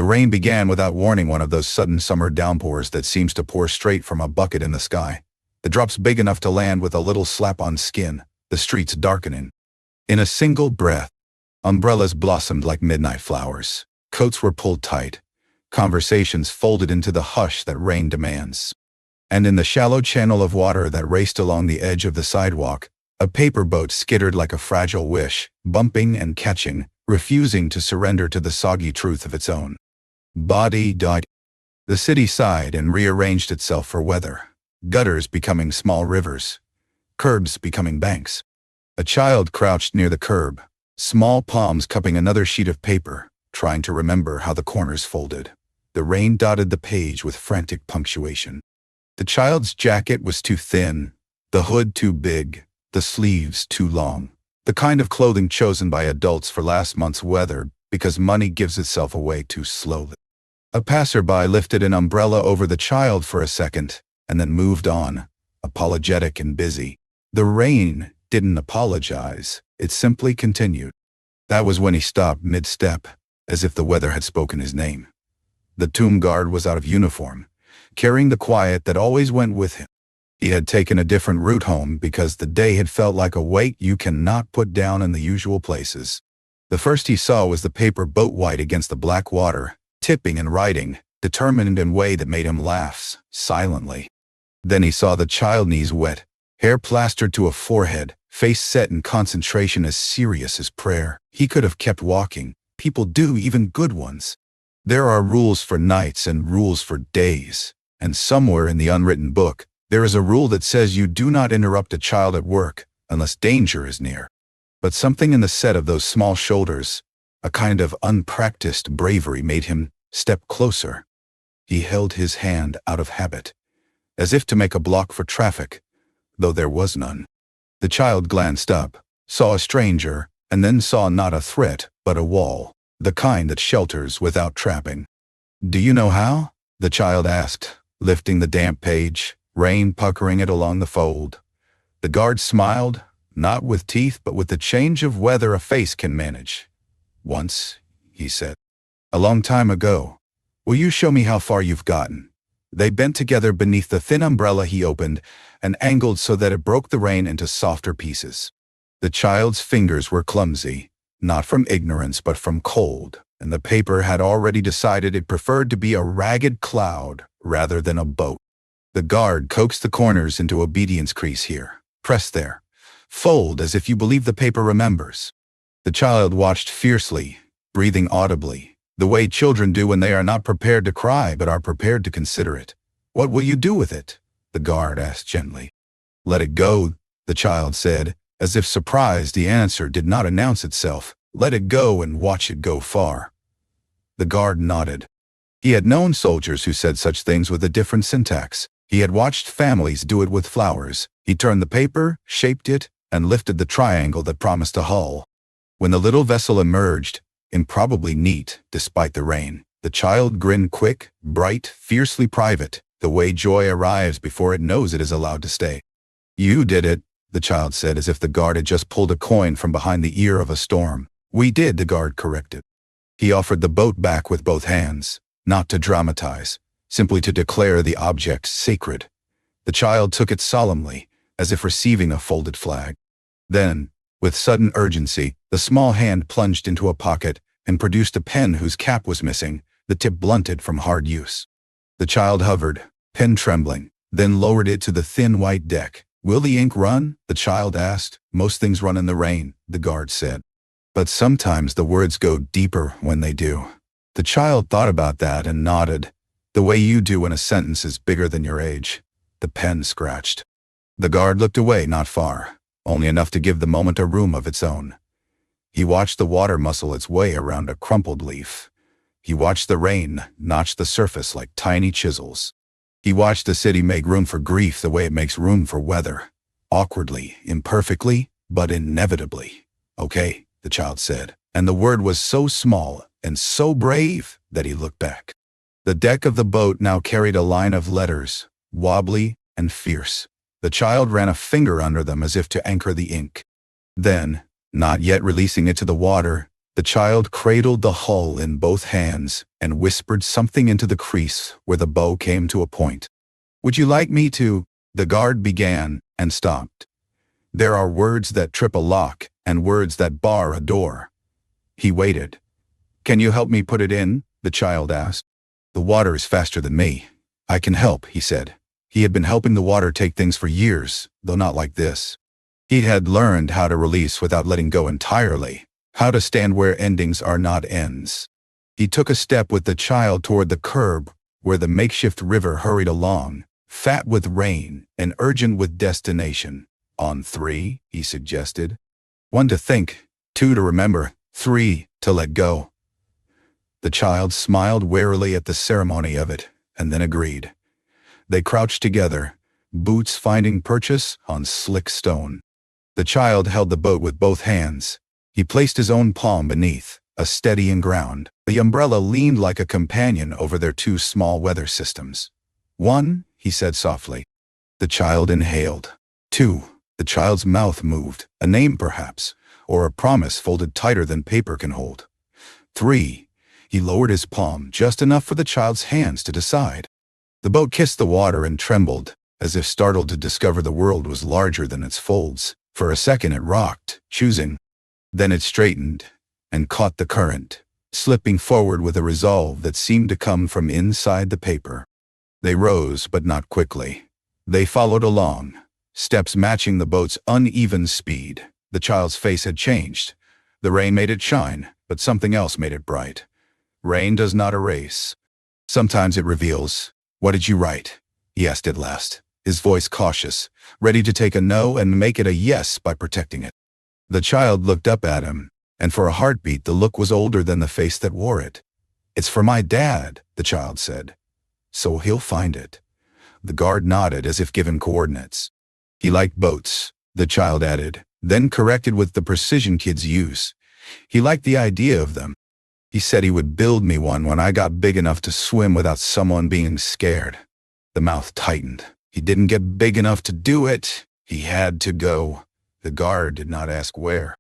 rain began without warning, one of those sudden summer downpours that seems to pour straight from a bucket in the sky. The drops big enough to land with a little slap on skin, the streets darkening. In a single breath, umbrellas blossomed like midnight flowers. Coats were pulled tight. Conversations folded into the hush that rain demands. And in the shallow channel of water that raced along the edge of the sidewalk, a paper boat skittered like a fragile wish, bumping and catching, refusing to surrender to the soggy truth of its own body. The city sighed and rearranged itself for weather. Gutters becoming small rivers. Curbs becoming banks. A child crouched near the curb, small palms cupping another sheet of paper, trying to remember how the corners folded. The rain dotted the page with frantic punctuation. The child's jacket was too thin, the hood too big, the sleeves too long. The kind of clothing chosen by adults for last month's weather because money gives itself away too slowly. A passerby lifted an umbrella over the child for a second and then moved on, apologetic and busy. The rain didn't apologize, it simply continued. That was when he stopped mid-step, as if the weather had spoken his name. The tomb guard was out of uniform, carrying the quiet that always went with him. He had taken a different route home because the day had felt like a weight you cannot put down in the usual places. The first he saw was the paper boat white against the black water, tipping and riding, determined in a way that made him laugh, silently. Then he saw the child, knees wet, hair plastered to a forehead, face set in concentration as serious as prayer. He could have kept walking. People do, even good ones. There are rules for nights and rules for days, and somewhere in the unwritten book, there is a rule that says you do not interrupt a child at work unless danger is near. But something in the set of those small shoulders, a kind of unpracticed bravery, made him step closer. He held his hand out of habit, as if to make a block for traffic, though there was none. The child glanced up, saw a stranger, and then saw not a threat, but a wall, the kind that shelters without trapping. "Do you know how?" the child asked, lifting the damp page, rain puckering it along the fold. The guard smiled, not with teeth but with the change of weather a face can manage. "Once," he said. "A long time ago. Will you show me how far you've gotten?" They bent together beneath the thin umbrella he opened and angled so that it broke the rain into softer pieces. The child's fingers were clumsy, not from ignorance but from cold, and the paper had already decided it preferred to be a ragged cloud rather than a boat. The guard coaxed the corners into obedience. "Crease here, press there, fold as if you believe the paper remembers." The child watched fiercely, breathing audibly, the way children do when they are not prepared to cry but are prepared to consider it. "What will you do with it?" the guard asked gently. "Let it go," the child said, as if surprised the answer did not announce itself. "Let it go and watch it go far." The guard nodded. He had known soldiers who said such things with a different syntax. He had watched families do it with flowers. He turned the paper, shaped it, and lifted the triangle that promised a hull. When the little vessel emerged, improbably neat despite the rain, the child grinned, quick, bright, fiercely private, the way joy arrives before it knows it is allowed to stay. "You did it," the child said, as if the guard had just pulled a coin from behind the ear of a storm. "We did," the guard corrected. He offered the boat back with both hands, not to dramatize, simply to declare the object sacred. The child took it solemnly, as if receiving a folded flag. Then, with sudden urgency, the small hand plunged into a pocket and produced a pen whose cap was missing, the tip blunted from hard use. The child hovered, pen trembling, then lowered it to the thin white deck. "Will the ink run?" the child asked. "Most things run in the rain," the guard said. "But sometimes the words go deeper when they do." The child thought about that and nodded, the way you do when a sentence is bigger than your age. The pen scratched. The guard looked away, not far, only enough to give the moment a room of its own. He watched the water muscle its way around a crumpled leaf. He watched the rain notch the surface like tiny chisels. He watched the city make room for grief the way it makes room for weather. Awkwardly, imperfectly, but inevitably. "Okay," the child said, and the word was so small and so brave that he looked back. The deck of the boat now carried a line of letters, wobbly and fierce. The child ran a finger under them as if to anchor the ink. Then, not yet releasing it to the water, The child cradled the hull in both hands and whispered something into the crease where the bow came to a point. "Would you like me to?" The guard began and stopped. "There are words that trip a lock and words that bar a door." He waited. "Can you help me put it in?" the child asked. "The water is faster than me. I can help," he said. He had been helping the water take things for years, though not like this. He had learned how to release without letting go entirely, how to stand where endings are not ends. He took a step with the child toward the curb where the makeshift river hurried along, fat with rain and urgent with destination. "On 3, he suggested. "1 to think, 2 to remember, 3 to let go." The child smiled warily at the ceremony of it, and then agreed. They crouched together, boots finding purchase on slick stone. The child held the boat with both hands. He placed his own palm beneath, a steadying ground. The umbrella leaned like a companion over their 2 small weather systems. "1, he said softly. The child inhaled. 2, the child's mouth moved, a name perhaps, or a promise folded tighter than paper can hold. 3, he lowered his palm just enough for the child's hands to decide. The boat kissed the water and trembled, as if startled to discover the world was larger than its folds. For a second it rocked, choosing. Then it straightened and caught the current, slipping forward with a resolve that seemed to come from inside the paper. They rose, but not quickly. They followed along, steps matching the boat's uneven speed. The child's face had changed. The rain made it shine, but something else made it bright. Rain does not erase. Sometimes it reveals. "What did you write?" he asked at last, his voice cautious, ready to take a no and make it a yes by protecting it. The child looked up at him, and for a heartbeat the look was older than the face that wore it. "It's for my dad," the child said. "So he'll find it." The guard nodded as if given coordinates. "He liked boats," the child added, then corrected with the precision kids use. "He liked the idea of them. He said he would build me one when I got big enough to swim without someone being scared." The mouth tightened. He didn't get big enough to do it. He had to go. The guard did not ask where.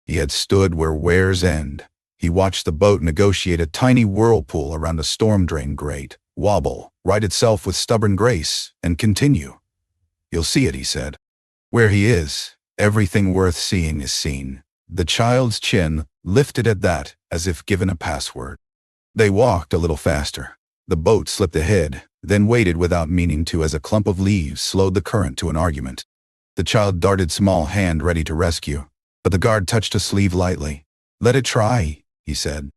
He had stood where wares end. He watched the boat negotiate a tiny whirlpool around a storm drain grate, wobble, right itself with stubborn grace, and continue. "You'll see it," he said. "Where he is, everything worth seeing is seen." The child's chin lifted at that, as if given a password. They walked a little faster. The boat slipped ahead, then waited without meaning to as a clump of leaves slowed the current to an argument. The child darted small hand ready to rescue, but the guard touched a sleeve lightly. "Let it try," he said.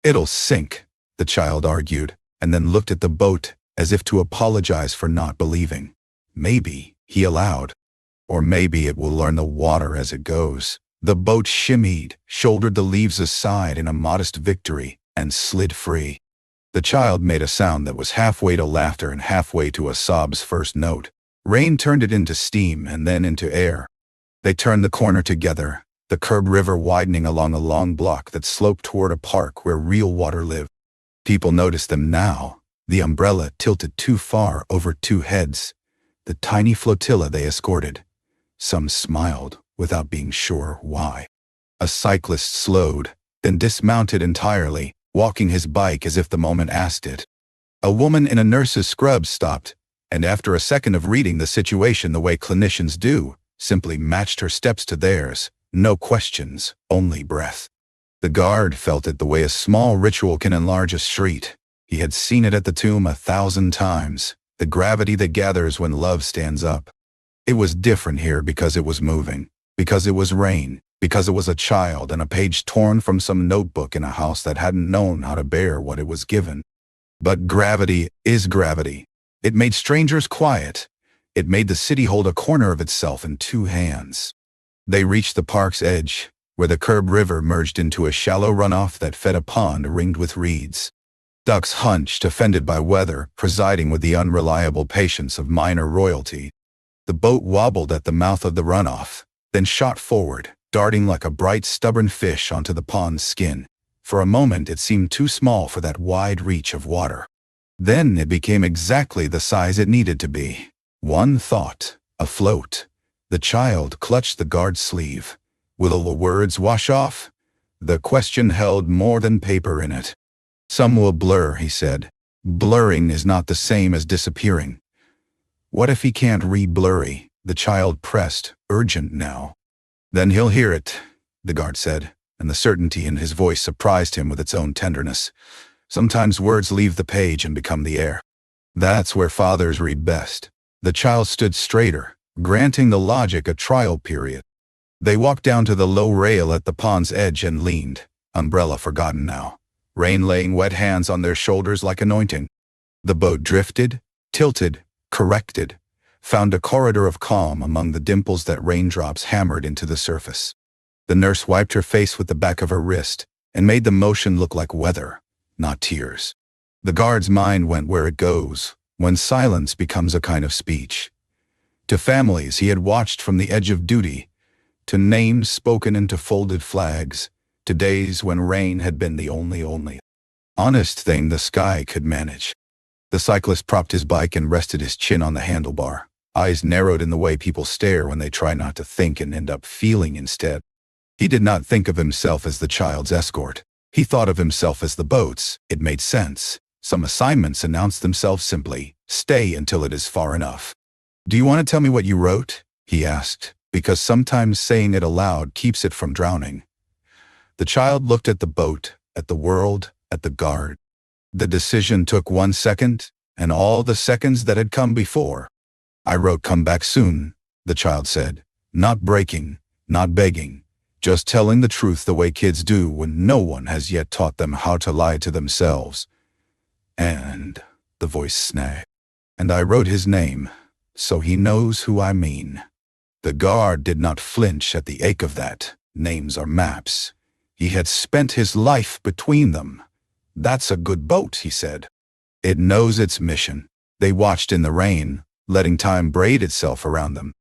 "It'll sink," the child argued, and then looked at the boat as if to apologize for not believing. "Maybe," he allowed. "Or maybe it will learn the water as it goes." The boat shimmied, shouldered the leaves aside in a modest victory, and slid free. The child made a sound that was halfway to laughter and halfway to a sob's first note. Rain turned it into steam and then into air. They turned the corner together, the curb river widening along a long block that sloped toward a park where real water lived. People noticed them now, the umbrella tilted too far over 2 heads, the tiny flotilla they escorted. Some smiled, without being sure why. A cyclist slowed, then dismounted entirely, walking his bike as if the moment asked it. A woman in a nurse's scrubs stopped, and after a second of reading the situation the way clinicians do, simply matched her steps to theirs. No questions, only breath. The guard felt it the way a small ritual can enlarge a street. He had seen it at the tomb 1,000 times, the gravity that gathers when love stands up. It was different here because it was moving, because it was rain, because it was a child and a page torn from some notebook in a house that hadn't known how to bear what it was given. But gravity is gravity. It made strangers quiet. It made the city hold a corner of itself in 2 hands. They reached the park's edge, where the curb river merged into a shallow runoff that fed a pond ringed with reeds. Ducks hunched, offended by weather, presiding with the unreliable patience of minor royalty. The boat wobbled at the mouth of the runoff, then shot forward, darting like a bright, stubborn fish onto the pond's skin. For a moment it seemed too small for that wide reach of water. Then it became exactly the size it needed to be. One thought, afloat. The child clutched the guard's sleeve. "Will the words wash off?" The question held more than paper in it. Some will blur, he said. Blurring is not the same as disappearing. What if he can't re-blurry? The child pressed, urgent now. Then he'll hear it, the guard said, and the certainty in his voice surprised him with its own tenderness. Sometimes words leave the page and become the air. That's where fathers read best. The child stood straighter, granting the logic a trial period. They walked down to the low rail at the pond's edge and leaned, umbrella forgotten now, rain laying wet hands on their shoulders like anointing. The boat drifted, tilted, corrected, found a corridor of calm among the dimples that raindrops hammered into the surface. The nurse wiped her face with the back of her wrist and made the motion look like weather, not tears. The guard's mind went where it goes, when silence becomes a kind of speech. To families he had watched from the edge of duty, to names spoken into folded flags, to days when rain had been the only honest thing the sky could manage. The cyclist propped his bike and rested his chin on the handlebar, eyes narrowed in the way people stare when they try not to think and end up feeling instead. He did not think of himself as the child's escort. He thought of himself as the boat's. It made sense. Some assignments announced themselves simply, stay until it is far enough. Do you want to tell me what you wrote? He asked, because sometimes saying it aloud keeps it from drowning. The child looked at the boat, at the world, at the guard. The decision took 1 second, and all the seconds that had come before. I wrote come back soon, the child said, not breaking, not begging, just telling the truth the way kids do when no one has yet taught them how to lie to themselves. And, the voice snagged, and I wrote his name, so he knows who I mean. The guard did not flinch at the ache of that. Names are maps. He had spent his life between them. That's a good boat, he said. It knows its mission. They watched in the rain, letting time braid itself around them.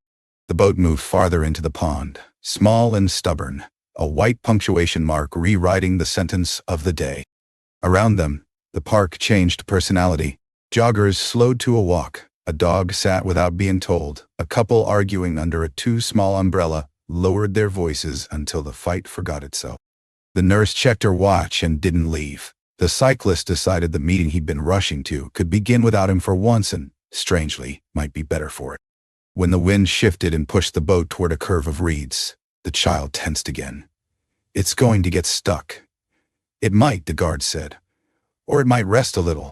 The boat moved farther into the pond, small and stubborn, a white punctuation mark rewriting the sentence of the day. Around them, the park changed personality. Joggers slowed to a walk. A dog sat without being told. A couple arguing under a too small umbrella lowered their voices until the fight forgot itself. The nurse checked her watch and didn't leave. The cyclist decided the meeting he'd been rushing to could begin without him for once and, strangely, might be better for it. When the wind shifted and pushed the boat toward a curve of reeds, the child tensed again. It's going to get stuck. It might, the guard said. Or it might rest a little.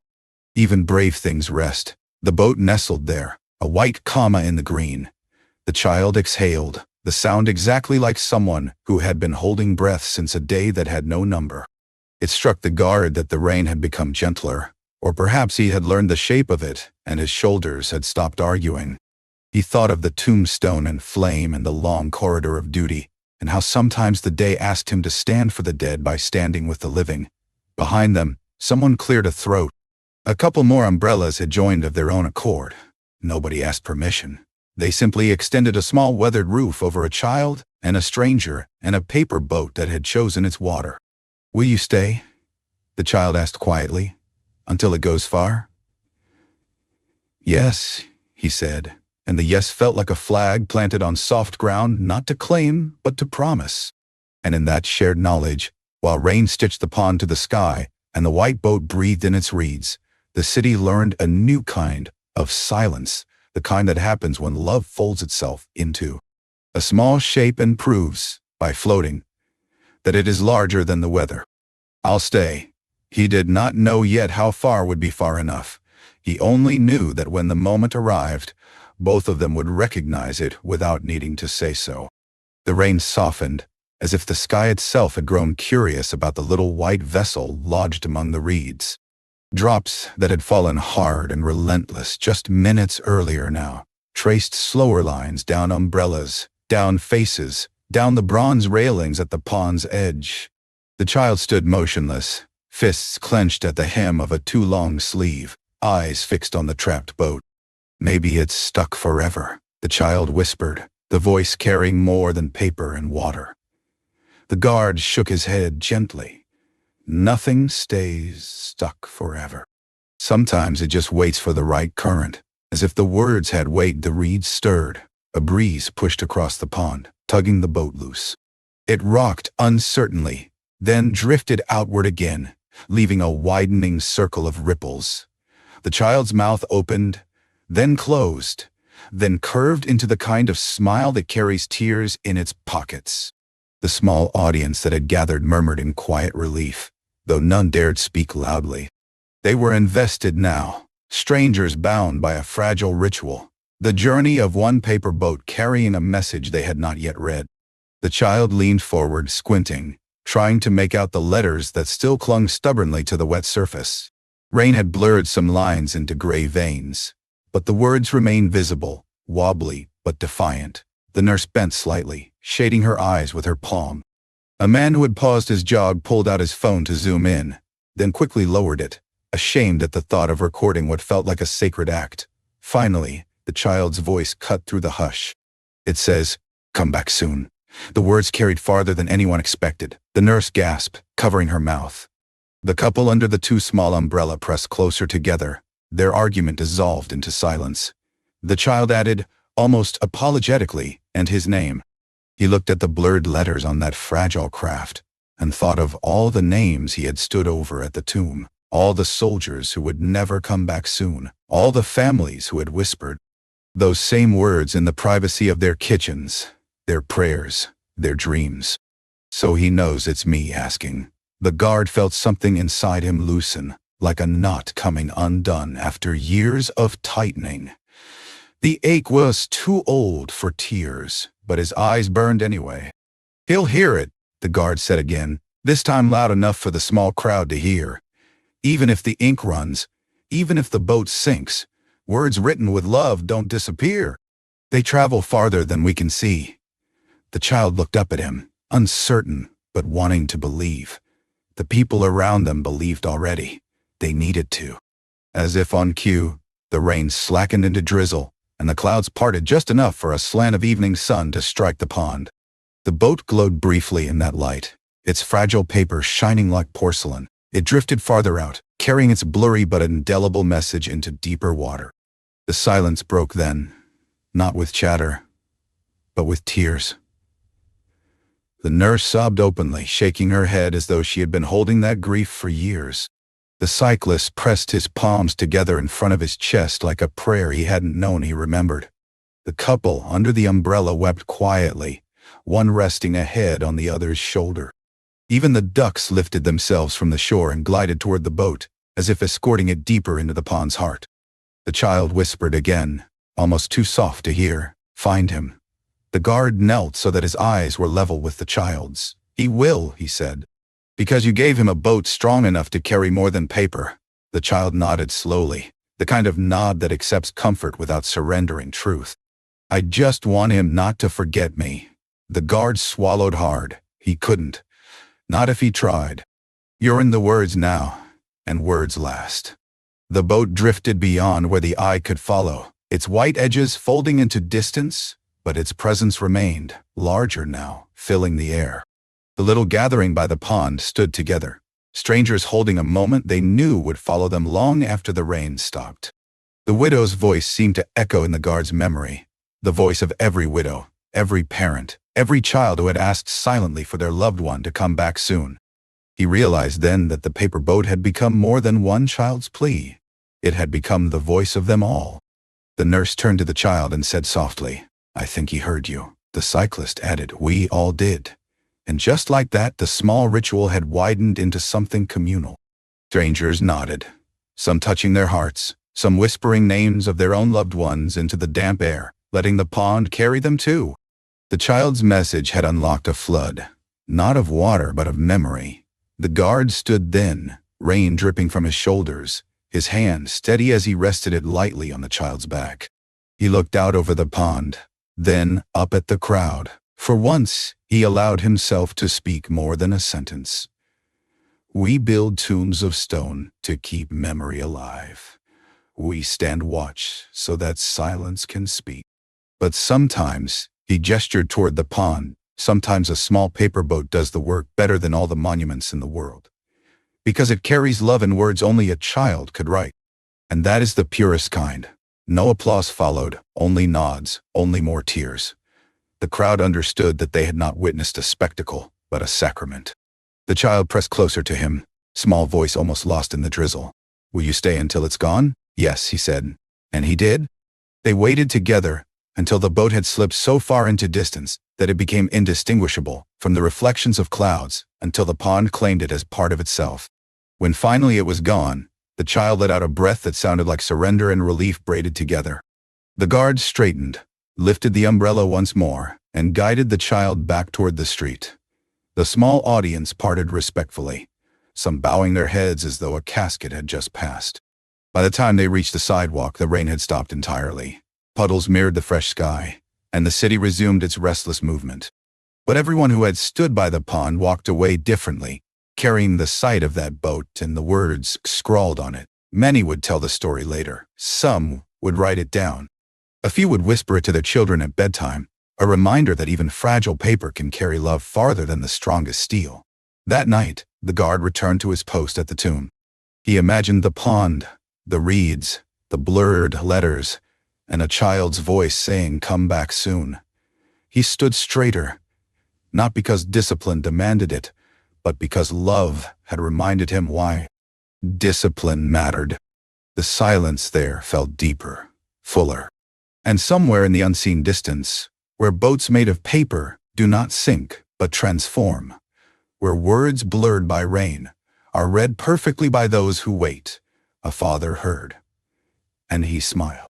Even brave things rest. The boat nestled there, a white comma in the green. The child exhaled, the sound exactly like someone who had been holding breath since a day that had no number. It struck the guard that the rain had become gentler, or perhaps he had learned the shape of it, and his shoulders had stopped arguing. He thought of the tombstone and flame and the long corridor of duty, and how sometimes the day asked him to stand for the dead by standing with the living. Behind them, someone cleared a throat. A couple more umbrellas had joined of their own accord. Nobody asked permission. They simply extended a small weathered roof over a child and a stranger and a paper boat that had chosen its water. Will you stay? The child asked quietly. Until it goes far? Yes, he said, and the yes felt like a flag planted on soft ground, not to claim, but to promise. And in that shared knowledge, while rain stitched the pond to the sky and the white boat breathed in its reeds, the city learned a new kind of silence, the kind that happens when love folds itself into a small shape and proves, by floating, that it is larger than the weather. I'll stay. He did not know yet how far would be far enough. He only knew that when the moment arrived, both of them would recognize it without needing to say so. The rain softened, as if the sky itself had grown curious about the little white vessel lodged among the reeds. Drops that had fallen hard and relentless just minutes earlier now traced slower lines down umbrellas, down faces, down the bronze railings at the pond's edge. The child stood motionless, fists clenched at the hem of a too long sleeve, eyes fixed on the trapped boat. Maybe it's stuck forever, the child whispered, the voice carrying more than paper and water. The guard shook his head gently. Nothing stays stuck forever. Sometimes it just waits for the right current. As if the words had weight, the reeds stirred. A breeze pushed across the pond, tugging the boat loose. It rocked uncertainly, then drifted outward again, leaving a widening circle of ripples. The child's mouth opened, then closed, then curved into the kind of smile that carries tears in its pockets. The small audience that had gathered murmured in quiet relief, though none dared speak loudly. They were invested now, strangers bound by a fragile ritual, the journey of one paper boat carrying a message they had not yet read. The child leaned forward, squinting, trying to make out the letters that still clung stubbornly to the wet surface. Rain had blurred some lines into gray veins, but the words remained visible, wobbly but defiant. The nurse bent slightly, shading her eyes with her palm. A man who had paused his jog pulled out his phone to zoom in, then quickly lowered it, ashamed at the thought of recording what felt like a sacred act. Finally, the child's voice cut through the hush. It says, "Come back soon." The words carried farther than anyone expected. The nurse gasped, covering her mouth. The couple under the too small umbrella pressed closer together. Their argument dissolved into silence. The child added, almost apologetically, "and his name." He looked at the blurred letters on that fragile craft and thought of all the names he had stood over at the tomb, all the soldiers who would never come back soon, all the families who had whispered those same words in the privacy of their kitchens, their prayers, their dreams. "So he knows it's me asking." The guard felt something inside him loosen, like a knot coming undone after years of tightening. The ache was too old for tears, but his eyes burned anyway. "He'll hear it," the guard said again, this time loud enough for the small crowd to hear. "Even if the ink runs, even if the boat sinks, words written with love don't disappear. They travel farther than we can see." The child looked up at him, uncertain but wanting to believe. The people around them believed already. They needed to. As if on cue, the rain slackened into drizzle, and the clouds parted just enough for a slant of evening sun to strike the pond. The boat glowed briefly in that light, its fragile paper shining like porcelain. It drifted farther out, carrying its blurry but indelible message into deeper water. The silence broke then, not with chatter, but with tears. The nurse sobbed openly, shaking her head as though she had been holding that grief for years. The cyclist pressed his palms together in front of his chest like a prayer he hadn't known he remembered. The couple under the umbrella wept quietly, one resting a head on the other's shoulder. Even the ducks lifted themselves from the shore and glided toward the boat, as if escorting it deeper into the pond's heart. The child whispered again, almost too soft to hear, "Find him." The guard knelt so that his eyes were level with the child's. "He will," he said, "because you gave him a boat strong enough to carry more than paper." The child nodded slowly, the kind of nod that accepts comfort without surrendering truth. "I just want him not to forget me." The guard swallowed hard. He couldn't. Not if he tried. "You're in the words now, and words last." The boat drifted beyond where the eye could follow, its white edges folding into distance, but its presence remained, larger now, filling the air. The little gathering by the pond stood together, strangers holding a moment they knew would follow them long after the rain stopped. The widow's voice seemed to echo in the guard's memory, the voice of every widow, every parent, every child who had asked silently for their loved one to come back soon. He realized then that the paper boat had become more than one child's plea. It had become the voice of them all. The nurse turned to the child and said softly, "I think he heard you." The cyclist added, "We all did." And just like that, the small ritual had widened into something communal. Strangers nodded, some touching their hearts, some whispering names of their own loved ones into the damp air, letting the pond carry them too. The child's message had unlocked a flood, not of water but of memory. The guard stood then, rain dripping from his shoulders, his hand steady as he rested it lightly on the child's back. He looked out over the pond, then up at the crowd. For once, he allowed himself to speak more than a sentence. "We build tombs of stone to keep memory alive. We stand watch so that silence can speak. But sometimes," he gestured toward the pond, "sometimes a small paper boat does the work better than all the monuments in the world. Because it carries love in words only a child could write. And that is the purest kind." No applause followed, only nods, only more tears. The crowd understood that they had not witnessed a spectacle, but a sacrament. The child pressed closer to him, small voice almost lost in the drizzle. "Will you stay until it's gone?" "Yes," he said. And he did. They waited together until the boat had slipped so far into distance that it became indistinguishable from the reflections of clouds, until the pond claimed it as part of itself. When finally it was gone, the child let out a breath that sounded like surrender and relief braided together. The guard straightened, lifted the umbrella once more, and guided the child back toward the street. The small audience parted respectfully, some bowing their heads as though a casket had just passed. By the time they reached the sidewalk, the rain had stopped entirely. Puddles mirrored the fresh sky, and the city resumed its restless movement. But everyone who had stood by the pond walked away differently, carrying the sight of that boat and the words scrawled on it. Many would tell the story later. Some would write it down. A few would whisper it to their children at bedtime, a reminder that even fragile paper can carry love farther than the strongest steel. That night, the guard returned to his post at the tomb. He imagined the pond, the reeds, the blurred letters, and a child's voice saying, "Come back soon." He stood straighter, not because discipline demanded it, but because love had reminded him why discipline mattered. The silence there felt deeper, fuller. And somewhere in the unseen distance, where boats made of paper do not sink but transform, where words blurred by rain are read perfectly by those who wait, a father heard, and he smiled.